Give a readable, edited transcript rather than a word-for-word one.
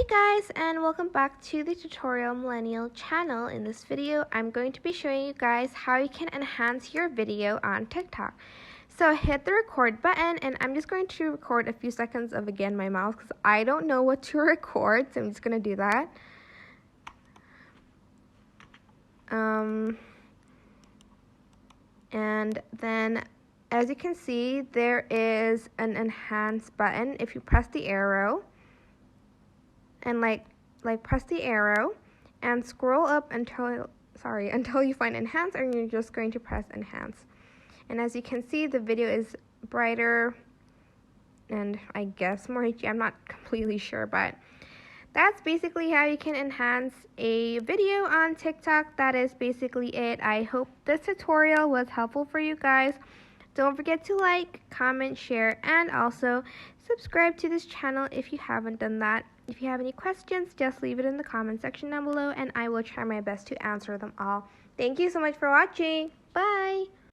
Guys, and welcome back to the Tutorial Millennial channel. In this video, I'm going to be showing you guys how you can enhance your video on TikTok. So hit the record button, and I'm just going to record a few seconds of again my mouth because I don't know what to record, so I'm just going to do that. And then as you can see, there is an enhance button. If you press the arrow and like press the arrow and scroll up until you find enhance, and you're just going to press enhance. And as you can see, the video is brighter and I guess more HD. I'm not completely sure, but that's basically how you can enhance a video on TikTok. That is basically it. I hope this tutorial was helpful for you guys. Don't forget to like, comment, share, and also subscribe to this channel if you haven't done that. If you have any questions, just leave it in the comment section down below, and I will try my best to answer them all. Thank you so much for watching. Bye!